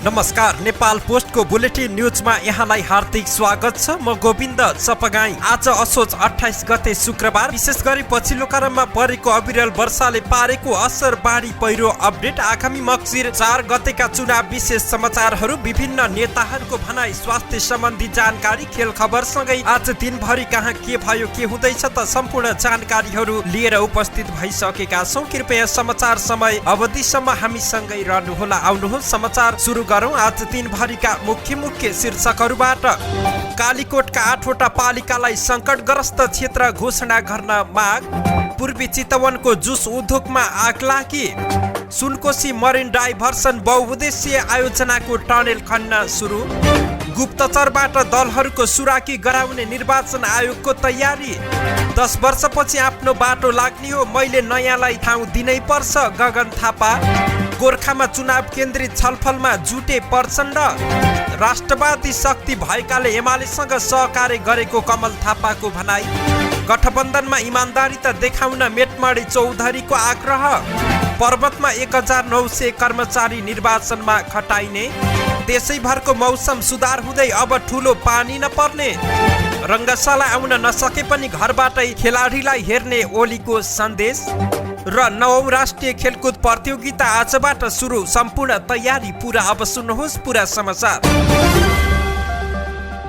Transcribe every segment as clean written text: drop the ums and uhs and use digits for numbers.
नमस्कार, नेपाल पोस्टको बुलेटिन न्युजमा यहाँलाई हार्दिक स्वागत छ। म गोविन्द चपगाई। आज असोज 28 गते शुक्रबार। विशेष गरी पछिल्लो क्रममा परेको अविरल वर्षाले पारेको असर, बाढी पहिरो अपडेट, आगामी मक्सिर 4 गतेका चुनाव विशेष समाचारहरू, विभिन्न नेताहरूको भनाई, स्वास्थ्य सम्बन्धी जानकारी, खेल खबरसँगै आज दिनभरि कहाँ के भयो के हुँदैछ त सम्पूर्ण जानकारीहरू लिएर उपस्थित भइसकेका छौँ। कृपया समाचार समय अवधिसम्म हामीसँगै रहनुहोला। आउनुहोस् समाचार सुरु गरौँ। आज दिनभरिका मुख्य शीर्षकहरूबाट। कालीकोटका 8वटा पालिकालाई सङ्कटग्रस्त क्षेत्र घोषणा गर्न माग। पूर्वी चितवनको जुस उद्योगमा आगलागी। सुनकोशी मरिन डाइभर्सन बहुउद्देश्यीय आयोजनाको टनेल खन्न सुरु। गुप्तचरबाट दलहरूको सुराकी गराउने निर्वाचन आयोगको तयारी। 10 वर्षपछि आफ्नो बाटो लाग्ने हो, मैले नयाँलाई ठाउँ दिनै पर्छ, गगन थापा। गोर्खामा चुनाव केन्द्रित छलफलमा जुटे प्रचण्ड। राष्ट्रवादी शक्ति भएकाले एमालेसँग सहकार्य गरेको कमल थापाको भनाई। गठबन्धनमा इमान्दारी त देखाउन मेटमाडी चौधरीको आग्रह। पर्वतमा 1900 कर्मचारी निर्वाचनमा खटाइने। देशैभरको मौसम सुधार हुँदै अब ठुलो पानी नपर्ने। रङ्गशाला आउन नसके पनि घरबाटै खेलाडीलाई हेर्ने ओलीको सन्देश। र 9औं राष्ट्रिय खेलकुद प्रतियोगिता आजबाट सुरु, सम्पूर्ण तयारी पुरा। अब सुन्नुहोस् पुरा समाचार।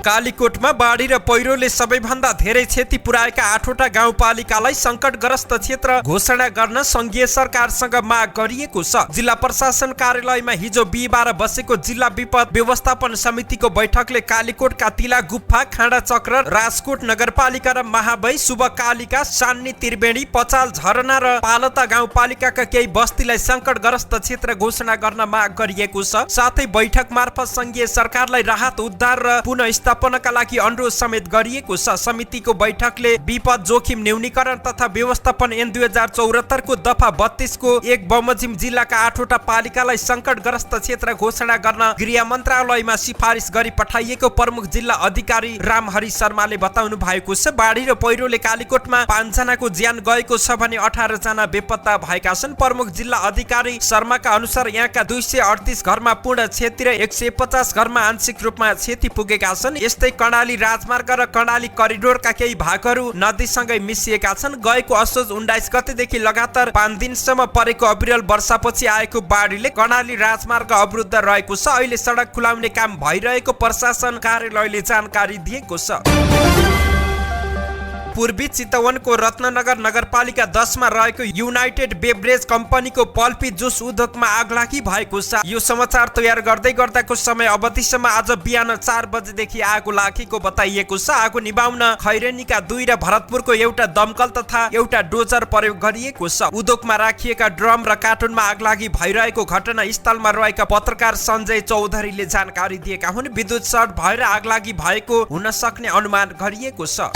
कालीकोटमा बाढी र पहिरोले सबैभन्दा धेरै क्षति पुर्याएका 8वटा गाउँपालिकालाई सङ्कटग्रस्त क्षेत्र घोषणा गर्न सङ्घीय सरकारसँग माग गरिएको छ। जिल्ला प्रशासन कार्यालयमा हिजो बिहिबार बसेको जिल्ला विपद व्यवस्थापन समितिको बैठकले कालीकोटका तिला गुफा, खाँडा चक्र, राजकोट नगरपालिका र महाबै, शुभकालिका, सान्नी, त्रिवेणी, पचाल, झरना र पालता गाउँपालिकाका केही बस्तीलाई सङ्कटग्रस्त क्षेत्र घोषणा गर्न माग गरिएको छ। साथै बैठक मार्फत सङ्घीय सरकारलाई राहत, उद्धार र पुनःस्थापनाका लागि अनुरोध समेत गरिएको छ। समितिको बैठकले विपद जोखिम न्यूनीकरण तथा व्यवस्थापन ऐन 2074 को दफा 32 को 1 बमोजिम जिल्लाका 8वटा पालिकालाई सङ्कटग्रस्त क्षेत्र घोषणा गर्न गृह मन्त्रालयमा सिफारिस गरी पठाइएको प्रमुख जिल्ला अधिकारी रामहरि शर्माले बताउनु भएको छ। बाढी र पहिरोले कालीकोटमा 5 जनाको ज्यान गएको छ भने 18 जना बेपत्ता भएका छन्। प्रमुख जिल्ला अधिकारी शर्माका अनुसार यहाँका 238 घरमा पूर्ण क्षति र 150 घरमा आंशिक रूपमा क्षति पुगेका छन्। यस्तै कर्णाली राजमार्ग र कर्णाली करिडोरका केही भागहरू नदीसँगै मिसिएका छन्। गएको असोज 19 गतेदेखि लगातार 5 दिनसम्म परेको अविरल वर्षापछि आएको बाढीले कर्णाली राजमार्ग अवरुद्ध रहेको छ। अहिले सडक खुलाउने काम भइरहेको प्रशासन कार्यालयले जानकारी दिएको छ। पूर्वी चितवनको रत्ननगर नगरपालिका 10 मा रहेको युनाइटेड बेभरेज कम्पनीको पल्पी जुस उद्योगमा आगलागी भएको छ। यो समाचार तयार गर्दै गर्दाको समय अवधिसम्म आज बिहान 4 बजेदेखि आगो लागेको बताइएको छ। आगो निभाउन खैरेनीका 2 र भरतपुरको एउटा दमकल तथा एउटा डोजर प्रयोग गरिएको छ। उद्योगमा राखिएका ड्रम र कार्टुनमा आगलागी भइरहेको घटनास्थलमा रहेका पत्रकार सञ्जय चौधरीले जानकारी दिएका हुन्। विद्युत सर्ट भएर आगलागी भएको हुन सक्ने अनुमान गरिएको छ।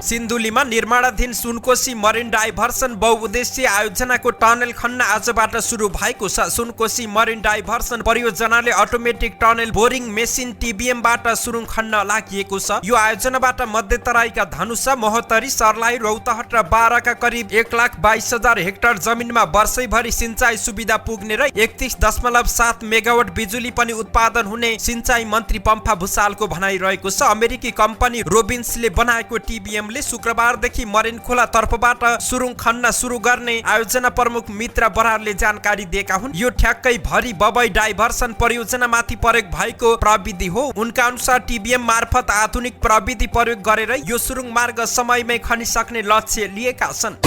सिन्धुलीमा निर्माणाधीन सुनकोशी मरिन डाइभर्सन बहुउद्देश्यीय आयोजनाको टनेल खन्न आजबाट सुरु भएको छ। सुनकोशी मरिन डाइभर्सन परियोजनाले अटोमेटिक टनेल बोरिङ मेसिन टिबिएमबाट सुरुङ खन्न लागिएको छ। यो आयोजनाबाट मध्यतराईका धनुषा, महोत्तरी, सर्लाही, रौतहट र बाराका करिब 1,22,000 हेक्टर जमिनमा वर्षैभरि सिंचाई सुविधा पुग्ने र 31.7 मेगावाट बिजुली पनि उत्पादन हुने सिंचाई मन्त्री पम्फा भुसालको भनाइ रहेको छ। अमेरिकी कम्पनी रोबिन्सले बनाएको टिबिएम शुक्रबारदेखि मरिन खोला तर्फबाट सुरुङ खन्न सुरु गर्ने आयोजना प्रमुख मित्र बरारले जानकारी दिएका हुन्। यो ठ्याक्कै भरि बबई डाइभर्सन परियोजनामाथि प्रयोग भएको प्रविधि हो। उनका अनुसार टिबिएम मार्फत आधुनिक प्रविधि प्रयोग गरेर यो सुरुङ मार्ग समयमै खनिसक्ने लक्ष्य लिएका छन्।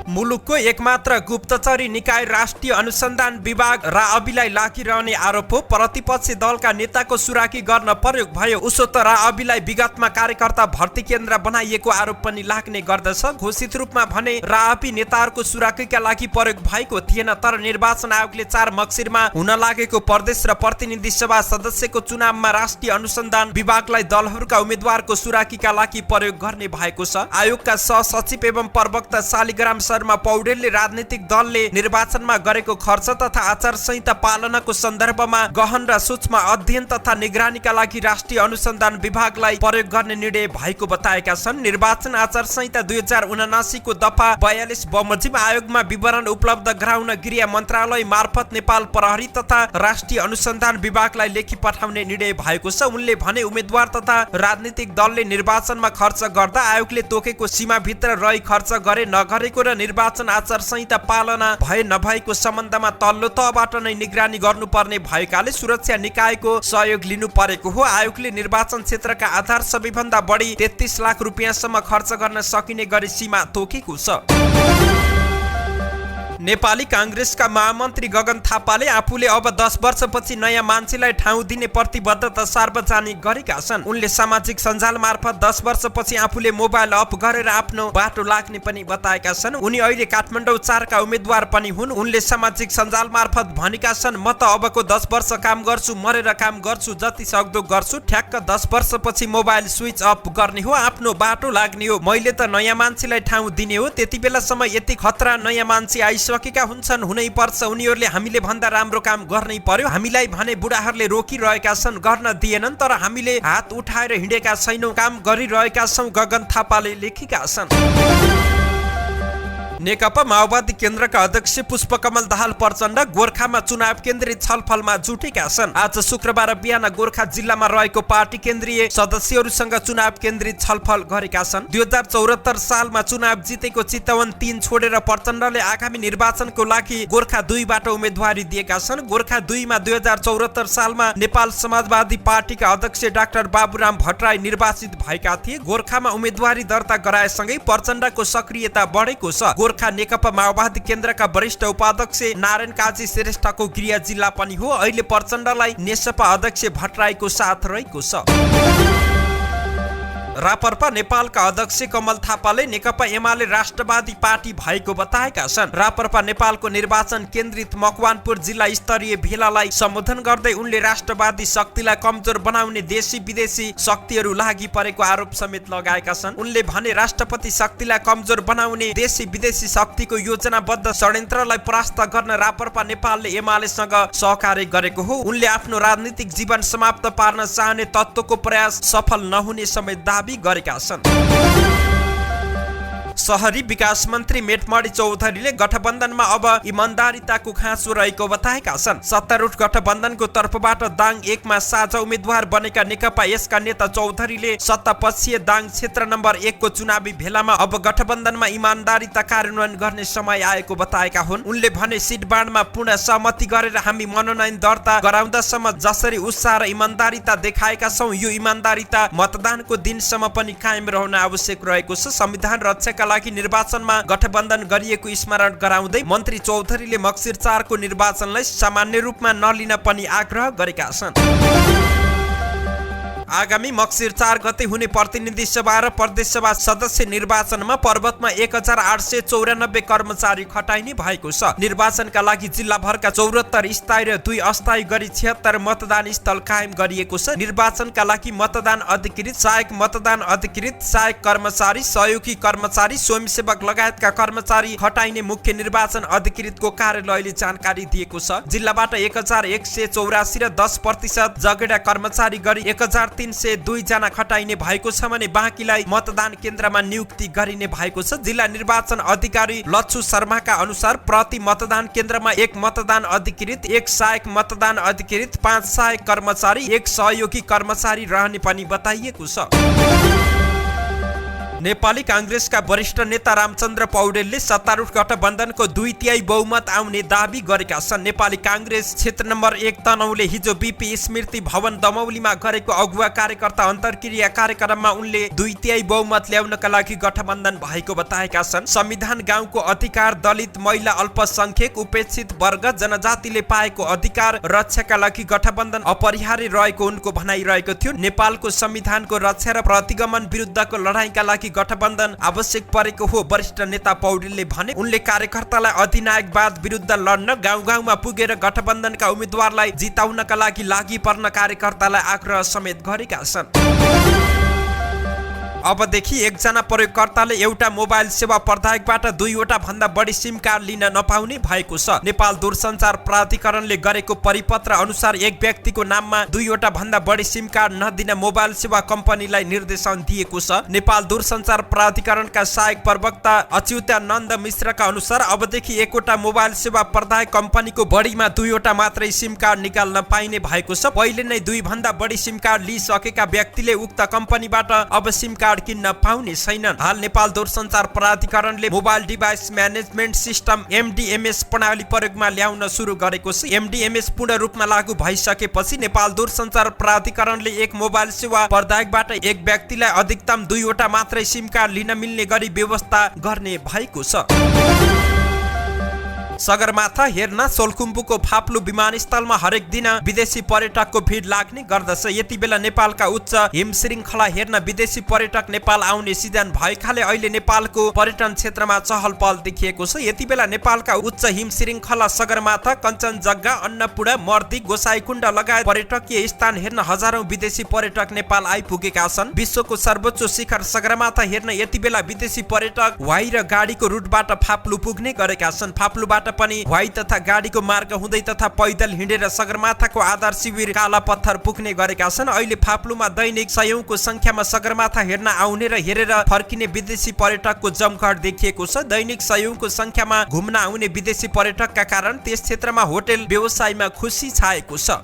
मुलुकको एकमात्र गुप्तचरी निकाय राष्ट्रिय अनुसन्धान विभाग राअबीलाई लागिरहने आरोप हो। प्रतिपक्षी दलका नेताको सुराकी गर्न प्रयोग भयो। उसो त राअबीलाई विगतमा कार्यकर्ता भर्ती केन्द्र बनाइएको आरोप पनि लाग्ने गर्दछ। घोषित रूपमा भने राअबी नेताहरूको सुराकीका लागि प्रयोग भएको थिएन, तर निर्वाचन आयोगले 4 मक्सिरमा हुन लागेको प्रदेश र प्रतिनिधि सभा सदस्यको चुनावमा राष्ट्रिय अनुसन्धान विभागलाई दलहरूका उम्मेद्वारको सुराकीका लागि प्रयोग गर्ने भएको छ। आयोगका सहसचिव एवं प्रवक्ता शालिग्राम अवसरमा पौडेलले राजनीतिक दलले निर्वाचनमा गरेको खर्च तथा आचार संहिता पालनाको सन्दर्भमा गहन र सूक्ष्म अध्ययन तथा निगरानीका लागि राष्ट्रिय अनुसन्धान विभागलाई प्रयोग गर्ने निर्णय भएको बताएका छन्। निर्वाचन आचार संहिता 2079 को दफा 42 बमोजिम आयोगमा विवरण उपलब्ध गराउन गृह मन्त्रालय मार्फत नेपाल प्रहरी तथा राष्ट्रिय अनुसन्धान विभागलाई लेखी पठाउने निर्णय भएको छ। उनले भने उम्मेद्वार तथा राजनीतिक दलले निर्वाचनमा खर्च गर्दा आयोगले तोकेको सीमाभित्र रही खर्च गरे नगरेको र निर्वाचन आचार संहिता पालना भए नभएको सम्बन्धमा तल्लो तहबाट नै निगरानी गर्नुपर्ने भएकाले सुरक्षा निकायको सहयोग लिनु परेको हो। आयोगले निर्वाचन क्षेत्रका आधार सबैभन्दा बढी 33 लाख रुपियाँसम्म खर्च गर्न सकिने गरी सीमा तोकेको छ। नेपाली कांग्रेसका महामन्त्री गगन थापाले आफूले अब 10 वर्षपछि नयाँ मान्छेलाई ठाउँ दिने प्रतिबद्धता सार्वजनिक गरेका छन्। उनले सामाजिक सञ्जाल मार्फत 10 वर्षपछि आफूले मोबाइल अफ गरेर आफ्नो बाटो लाग्ने पनि बताएका छन्। उनी अहिले काठमाडौँ 4 का उम्मेद्वार पनि हुन्। उनले सामाजिक सञ्जाल मार्फत भनेका छन्, म त अबको 10 वर्ष काम गर्छु, मरेर काम गर्छु, जति सक्दो गर्छु। ठ्याक्क 10 वर्षपछि मोबाइल स्विच अफ गर्ने हो, आफ्नो बाटो लाग्ने हो। मैले त नयाँ मान्छेलाई ठाउँ दिने हो। त्यति बेलासम्म यति खतरा नयाँ मान्छे आइसकेका हुन्छन्, हुनै पर्छ। उनीहरूले हामीले भन्दा राम्रो काम गर्नै पर्यो। हामीलाई भने बुढाहरूले रोकिरहेका छन्, गर्न दिएनन्, तर हामीले हात उठाएर हिँडेका छैनौँ, काम गरिरहेका छौँ, गगन थापाले लेखेका छन्। नेकपा माओवादी केन्द्रका अध्यक्ष पुष्पकमल दाहाल प्रचण्ड गोर्खामा चुनाव केन्द्रित छलफलमा जुटेका छन्। आज शुक्रबार बिहान गोर्खा जिल्लामा रहेको पार्टी केन्द्रीय सदस्यहरूसँग चुनाव केन्द्रित छलफल गरेका छन्। 2074 सालमा चुनाव जितेको चितवन 3 छोडेर प्रचण्डले आगामी निर्वाचनको लागि गोर्खा 2 बाट उम्मेदवारी दिएका छन्। गोर्खा 2 मा 2074 सालमा नेपाल समाजवादी पार्टीका अध्यक्ष डाक्टर बाबुराम भट्टराई निर्वाचित भएका थिए। गोर्खामा उम्मेदवारी दर्ता गराएसँगै प्रचण्डको सक्रियता बढेको छ। गोर्खा नेकपा माओवादी केन्द्रका वरिष्ठ उपाध्यक्ष नारायण काजी श्रेष्ठको गृह जिल्ला पनि हो। अहिले प्रचण्डलाई नेसपा अध्यक्ष भट्टराईको साथ रहेको छ। रापरपा नेपालका अध्यक्ष कमल थापाले नेकपा एमाले राष्ट्रवादी पार्टी भएको बताएका छन्। रापरपा नेपालको निर्वाचन केन्द्रित मकवानपुर जिल्ला स्तरीय भेलालाई सम्बोधन गर्दै उनले राष्ट्रवादी शक्तिलाई कमजोर बनाउने देशी विदेशी शक्तिहरू लागि परेको आरोप समेत लगाएका छन्। उनले भने राष्ट्रपति शक्तिलाई कमजोर बनाउने देशी विदेशी शक्तिको योजनाबद्ध षड्यन्त्रलाई परास्त गर्न रापरपा नेपालले एमालेसँग सहकार्य गरेको हो। उनले आफ्नो राजनीतिक जीवन समाप्त पार्न चाहने तत्त्वको प्रयास सफल नहुने समेत दाबी गरेका छन्। शहरी विकास मन्त्री मेटमणि चौधरीले गठबन्धनमा अब इमान्दारिताको खाँचो रहेको बताएका छन्। सत्तारूढ गठबन्धनको तर्फबाट दाङ 1 मा साझा उम्मेद्वार बनेका नेकपा यसका नेता चौधरीले सत्तापक्षीय दाङ क्षेत्र नम्बर 1 को चुनावी भेलामा अब गठबन्धनमा इमान्दारिता कार्यान्वयन गर्ने समय आएको बताएका हुन्। उनले भने सिटबाँडमा पूर्ण सहमति गरेर हामी मनोनयन दर्ता गराउँदासम्म जसरी उत्साह र इमान्दारिता देखाएका छौं, यो इमान्दारिता मतदानको दिनसम्म पनि कायम रहन आवश्यक रहेको छ। संविधान रक्षाका लागि निर्वाचनमा गठबन्धन गरिएको स्मरण गराउँदै मन्त्री चौधरीले मक्सिर 4 को निर्वाचनलाई सामान्य रूपमा नलिन पनि आग्रह गरेका छन्। आगामी मक्सिर 4 गते हुने प्रतिनिधि सभा र प्रदेश सभा सदस्य निर्वाचनमा पर्वतमा 1894 कर्मचारी खटाइने भएको छ। निर्वाचनका लागि जिल्लाभरका 74 स्थायी र 2 अस्थायी गरी 76 मतदान स्थल कायम गरिएको छ। निर्वाचनका लागि मतदान अधिकृत, सहायक मतदान अधिकृत, सहायक कर्मचारी, सहयोगी कर्मचारी, स्वयंसेवक लगायतका कर्मचारी खटाइने मुख्य निर्वाचन अधिकृतको कार्यालयले जानकारी दिएको छ। जिल्लाबाट 1184 र 10% जगेडा कर्मचारी गरी 1302 जना खटाइने भएको छ भने बाँकीलाई मतदान केन्द्रमा नियुक्ति गरिने भएको छ। जिल्ला निर्वाचन अधिकारी लच्छु शर्माका अनुसार प्रति मतदान केन्द्रमा 1 मतदान अधिकृत, 1 सहायक मतदान अधिकृत, 5 सहायक कर्मचारी, 1 सहयोगी कर्मचारी रहने पनि बताइएको छ। नेपाली कांग्रेसका वरिष्ठ नेता रामचन्द्र पौडेलले सत्तारूढ गठबन्धनको 2/3 बहुमत आउने दाबी गरेका छन्। नेपाली कांग्रेस क्षेत्र नम्बर 1 तनहुले हिजो बीपी स्मृति भवन दमौलीमा गरेको अगुवा कार्यकर्ता अन्तर्क्रिया कार्यक्रममा उनले 2/3 बहुमत ल्याउनका लागि गठबन्धन भएको बताएका छन्। संविधान, गाउँको अधिकार, दलित, महिला, अल्पसंख्यक, उपेक्षित वर्ग, जनजातिले पाएको अधिकार रक्षाका लागि गठबन्धन अपरिहार्य रहेको उनको भनाइरहेको थियो। नेपालको संविधानको रक्षा र प्रतिगमन विरुद्धको लडाईँका लागि गठबन्धन आवश्यक परेको हो वरिष्ठ नेता पौडेलले भने। उनले कार्यकर्तालाई अधिनायकवाद विरुद्ध लड्न, गाउँ गाउँमा पुगेर गठबन्धनका उम्मेद्वारलाई जिताउनका लागि लागि पर्न कार्यकर्तालाई आग्रह समेत गरेका छन्। अबदेखि एकजना प्रयोगकर्ताले एउटा मोबाइल सेवा प्रदायकबाट 2वटा भन्दा बढी सिम कार्ड लिन नपाउने भएको छ। नेपाल दूरसञ्चार प्राधिकरणले गरेको परिपत्र अनुसार एक व्यक्तिको नाममा 2वटा भन्दा बढी सिम कार्ड नदिन मोबाइल सेवा कम्पनीलाई निर्देशन दिएको छ। नेपाल दूरसञ्चार प्राधिकरणका सहायक प्रवक्ता अच्युतानन्द मिश्रका अनुसार अबदेखि एकवटा मोबाइल सेवा प्रदायक कम्पनीको बढीमा 2वटा मात्रै सिम कार्ड निकाल्न पाइने भएको छ। पहिले नै 2 भन्दा बढी सिम कार्ड लिइसकेका व्यक्तिले उक्त कम्पनीबाट अब सिम कार्ड किन्न पाउने छैनन्। हाल नेपाल दूरसञ्चार प्राधिकरणले mobile device management system MDMS प्रणाली प्रयोगमा ल्याउन सुरु गरेको छ। MDMS पूर्ण रूपमा लागू भइसकेपछि नेपाल दूरसञ्चार प्राधिकरणले एक मोबाइल सेवा प्रदायकबाट एक व्यक्तिलाई अधिकतम 2वटा मात्रै सिम कार्ड लिन मिल्ने गरी व्यवस्था गर्ने भएको छ। सगरमाथा हेर्न सोलुखुम्बुको फाप्लु विमानस्थलमा हरेक दिन विदेशी पर्यटकको भिड लाग्ने गर्दछ। यति बेला नेपालका उच्च हिम श्रृङ्खला हेर्न विदेशी पर्यटक नेपाल आउने सिजन भएकाले अहिले नेपालको पर्यटन क्षेत्रमा चहल पहल देखिएको छ। यति बेला नेपालका उच्च हिम श्रृङ्खला सगरमाथा, कञ्चनजङ्घा, अन्नपूर्ण, मर्दी, गोसाइकुण्ड लगायत पर्यटकीय स्थान हेर्न हजारौं विदेशी पर्यटक नेपाल आइपुगेका छन्। विश्वको सर्वोच्च शिखर सगरमाथा हेर्न यति बेला विदेशी पर्यटक वाइ र गाडीको रुटबाट फाप्लु पुग्ने गरेका छन्। फाप्लुबाट पनि वाइ तथा गाडीको मार्ग हुँदै तथा पैदल हिँडेर सगरमाथाको आधार शिविर काला पत्थर पुग्ने गरेका छन्। अहिले फाप्लुमा दैनिक सयौंको संख्यामा सगरमाथा हेर्न आउने र हेरेर फर्किने विदेशी पर्यटकको जमघट देखिएको छ। दैनिक सयौंको संख्यामा घुम्न आउने विदेशी पर्यटकका कारण त्यस क्षेत्रमा होटल व्यवसायमा खुसी छाएको छ।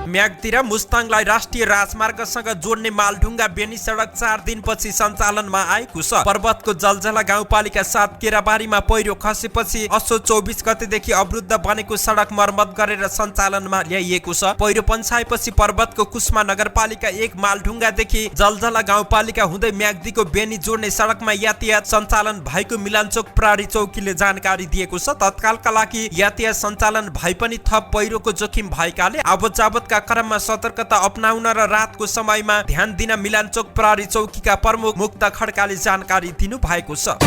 म्याग्दी र मुस्ताङलाई राष्ट्रिय राजमार्गसँग जोड्ने मालढुङ्गा बेनी सडक 4 दिनपछि सञ्चालनमा आएको छ। पर्वतको जलझला गाउँपालिका 7 केराबारीमा पहिरो खसेपछि असोज 24 गतेदेखि अवरुद्ध बनेको सडक मर्मत गरेर सञ्चालनमा ल्याइएको छ। पहिरो पन्छाएपछि पर्वतको कुस्मा नगरपालिका 1 मालढुङ्गादेखि जलझला गाउँपालिका हुँदै म्याग्दीको बेनी जोड्ने सडकमा यातायात सञ्चालन भएको मिलानचोक प्रहरी चौकीले जानकारी दिएको छ। तत्कालका लागि यातायात सञ्चालन भए पनि थप पहिरोको जोखिम भएकाले आवत क्रममा सतर्कता अपनाउन र रातको समयमा ध्यान दिन मिलानचोक प्रहरी चौकीका प्रमुख मुक्त खड्काले जानकारी दिनु भएको छ।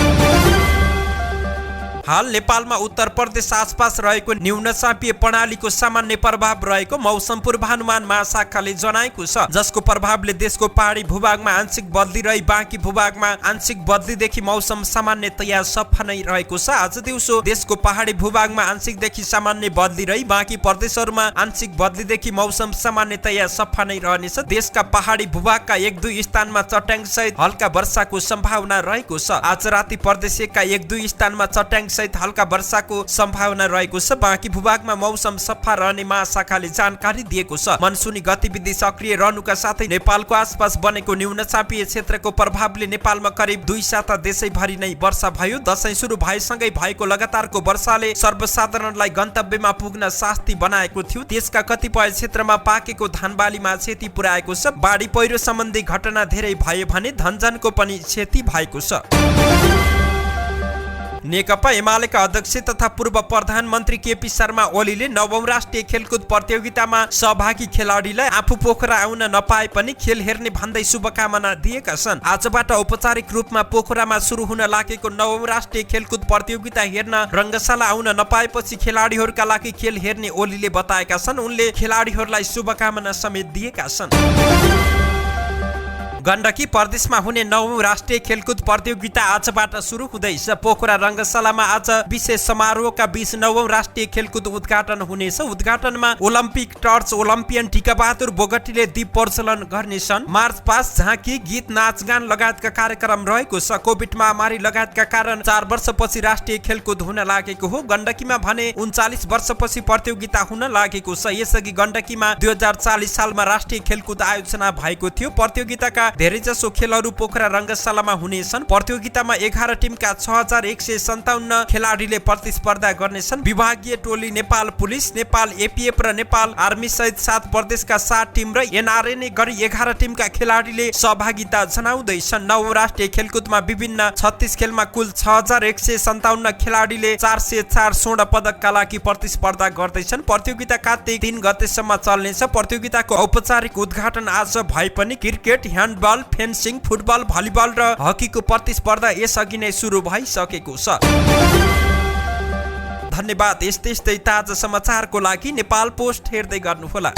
हाल नेपालमा उत्तर प्रदेश आसपास रहेको न्यूनचापीय प्रणालीको सामान्य प्रभाव रहेको मौसम पूर्वानुमान महाशाखाले जनाएको छ, जसको प्रभावले देशको पहाडी भूभागमा आंशिक बदली रही बाँकी भूभागमा आंशिक बदलीदेखि मौसम सामान्यतया सफा नै रहेको छ। आज दिउँसो देशको पहाडी भूभागमा आंशिकदेखि सामान्य बदली रही बाँकी प्रदेशहरूमा आंशिक बदलीदेखि मौसम सामान्यतया सफा नै रहनेछ। देशका पहाडी भूभागका 1-2 स्थानमा चट्याङ सहित हल्का वर्षाको सम्भावना रहेको छ। आज राति प्रदेशका 1-2 स्थानमा चट्याङ सहित हल्का वर्षाको सम्भावना रहेको छ। बाँकी भूभागमा मौसम सफा रहने महाशाखाले जानकारी दिएको छ। मनसुनी गतिविधि सक्रिय रहनुका साथै नेपालको आसपास बनेको न्यूनचापीय क्षेत्रको प्रभावले नेपालमा करिब 2 साता देशैभरि नै वर्षा भयो। दशैं सुरु भएसँगै भएको लगातारको वर्षाले सर्वसाधारणलाई गन्तव्यमा पुग्न शास्ति बनाएको थियो। देशका कतिपय क्षेत्रमा पाकेको धानबालीमा क्षति पुर्याएको छ। बाढी पहिरो सम्बन्धी घटना धेरै भयो भने धनजनको पनि क्षति भएको छ। नेकपा एमालेका अध्यक्ष तथा पूर्व प्रधानमन्त्री केपी शर्मा ओलीले 9औं राष्ट्रिय खेलकुद प्रतियोगितामा सहभागी खेलाडीलाई आफू पोखरा आउन नपाए पनि खेल हेर्ने भन्दै शुभकामना दिएका छन्। आजबाट औपचारिक रूपमा पोखरामा सुरु हुन लागेको 9औं राष्ट्रिय खेलकुद प्रतियोगिता हेर्न रङ्गशाला आउन नपाएपछि खेलाडीहरूका लागि खेल हेर्ने ओलीले बताएका छन्। उनले खेलाडीहरूलाई शुभकामना समेत दिएका छन्। गण्डकी प्रदेशमा हुने 9औं राष्ट्रिय खेलकुद प्रतियोगिता आजबाट सुरु हुँदैछ। पोखरा रङ्गशालामा आज विशेष समारोहका बीच 9औं राष्ट्रिय खेलकुद उद्घाटन हुनेछ। उद्घाटनमा ओलम्पिक टर्च ओलम्पियन टिकाबहादुर बोगटीले दीप प्रज्वलन गर्नेछन्। मार्च पास, झाँकी, गीत, नाचगान लगायतका कार्यक्रम रहेको छ। कोभिड महामारी लगायतका कारण 4 वर्षपछि राष्ट्रिय खेलकुद हुन लागेको हो। गण्डकीमा भने 39 वर्षपछि प्रतियोगिता हुन लागेको छ। यसअघि गण्डकीमा 2040 सालमा राष्ट्रिय खेलकुद आयोजना भएको थियो। प्रतियोगिताका धेरैजसो खेलहरू पोखरा रङ्गशालामा हुनेछन्। प्रतियोगितामा 11 टिमका 6157 खेलाडीले प्रतिस्पर्धा गर्नेछन्। विभागीय टोली नेपाल पुलिस, नेपाल एपीएफ र नेपाल आर्मी सहित 7 प्रदेशका 7 टिम र एनआरएन गरी 11 टिमका खेलाडीले सहभागिता जनाउँदैछन्। 9औं राष्ट्रिय खेलकुदमा विभिन्न 36 खेलमा कुल 6157 खेलाडीले 404 स्वर्ण पदकका लागि प्रतिस्पर्धा गर्दैछन्। प्रतियोगिता कार्तिक 3 गतेसम्म चल्नेछ। प्रतियोगिताको औपचारिक उद्घाटन आज भए पनि cricket, handball, fencing, football, volleyball र हकीको प्रतिस्पर्धा यसअघि नै सुरु भइसकेको छ। धन्यवाद। यस्तै ताजा समाचारको लागि नेपाल पोस्ट हेर्दै गर्नुहोला।